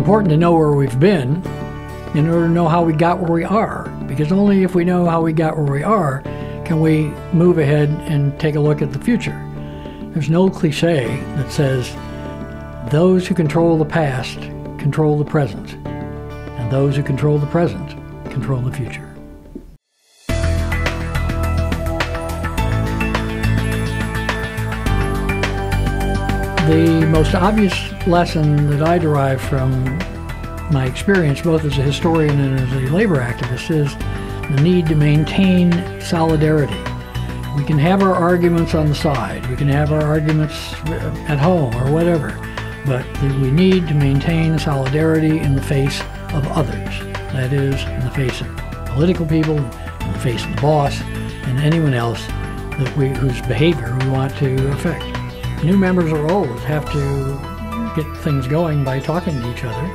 important to know where we've been in order to know how we got where we are, because only if we know how we got where we are can we move ahead and take a look at the future. There's no cliche that says those who control the past control the present, and those who control the present control the future. The most obvious lesson that I derive from my experience, both as a historian and as a labor activist, is the need to maintain solidarity. We can have our arguments on the side, we can have our arguments at home or whatever, but we need to maintain solidarity in the face of others. That is, in the face of political people, in the face of the boss, and anyone else whose behavior we want to affect. New members or old have to get things going by talking to each other,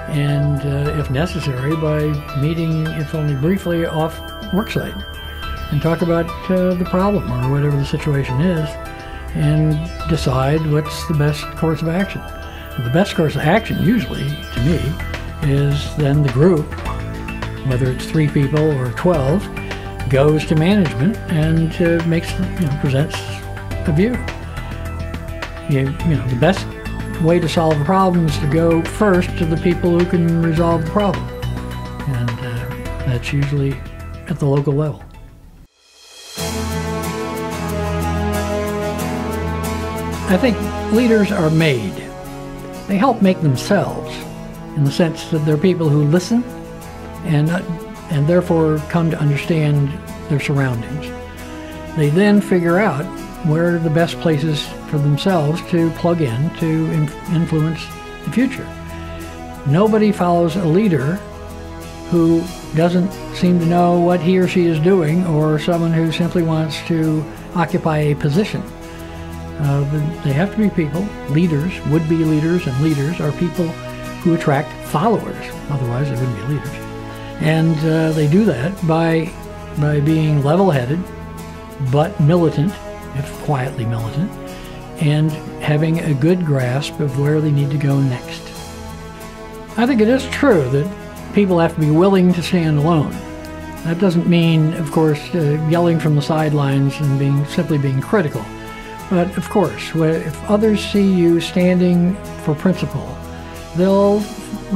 and if necessary, by meeting, if only briefly, off worksite and talk about the problem or whatever the situation is, and decide what's the best course of action. The best course of action, usually, to me, is then the group, whether it's 3 people or 12, goes to management and presents a view. The best way to solve a problem is to go first to the people who can resolve the problem, and that's usually at the local level. I think leaders are made. They help make themselves, in the sense that they're people who listen and therefore come to understand their surroundings. They then figure out where are the best places for themselves to plug in to influence the future. Nobody follows a leader who doesn't seem to know what he or she is doing, or someone who simply wants to occupy a position. They have to be people, leaders, would-be leaders, and leaders are people who attract followers. Otherwise, they wouldn't be leaders. And they do that by being level-headed, but militant, if quietly militant, and having a good grasp of where they need to go next. I think it is true that people have to be willing to stand alone. That doesn't mean, of course, yelling from the sidelines and simply being critical. But of course, if others see you standing for principle, they'll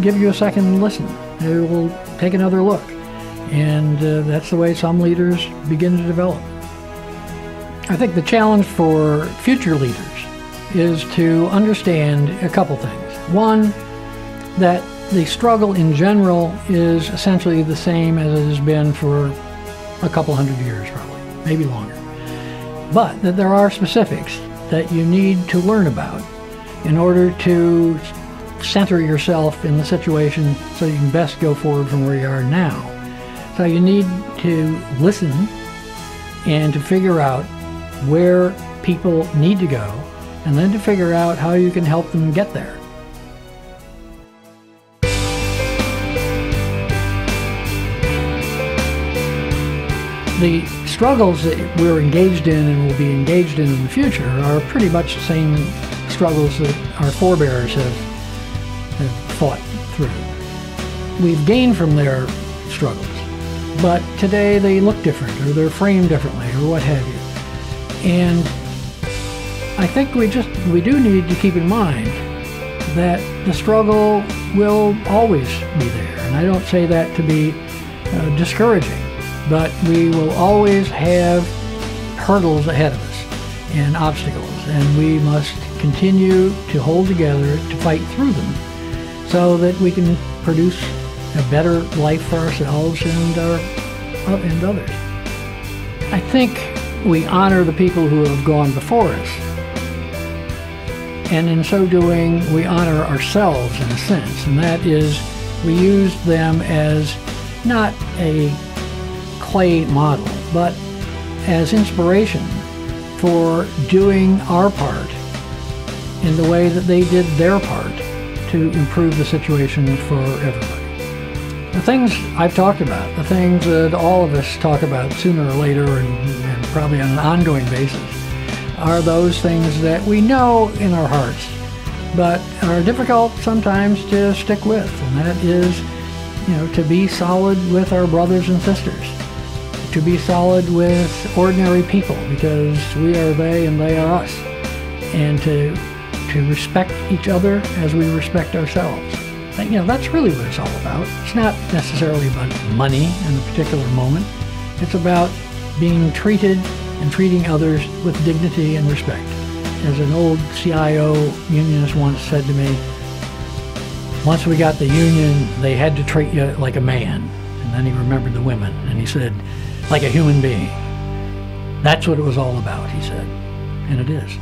give you a second listen. They will take another look. And that's the way some leaders begin to develop. I think the challenge for future leaders is to understand a couple things. One, that the struggle in general is essentially the same as it has been for a couple hundred years, probably, maybe longer. But that there are specifics that you need to learn about in order to center yourself in the situation so you can best go forward from where you are now. So you need to listen and to figure out where people need to go, and then to figure out how you can help them get there. The struggles that we're engaged in and will be engaged in the future are pretty much the same struggles that our forebears have fought through. We've gained from their struggles, but today they look different, or they're framed differently, or what have you. And I think we do need to keep in mind that the struggle will always be there. And I don't say that to be discouraging, but we will always have hurdles ahead of us and obstacles, and we must continue to hold together to fight through them so that we can produce a better life for ourselves and others. I think we honor the people who have gone before us, and in so doing we honor ourselves in a sense, and that is we use them as not a clay model, but as inspiration for doing our part in the way that they did their part to improve the situation for everybody. The things I've talked about, the things that all of us talk about sooner or later and probably on an ongoing basis, are those things that we know in our hearts but are difficult sometimes to stick with, and that is, to be solid with our brothers and sisters, to be solid with ordinary people, because we are they and they are us, and to respect each other as we respect ourselves. That's really what it's all about. It's not necessarily about money in a particular moment. It's about being treated and treating others with dignity and respect. As an old CIO unionist once said to me, once we got the union, they had to treat you like a man. And then he remembered the women, and he said, like a human being. That's what it was all about, he said. And it is.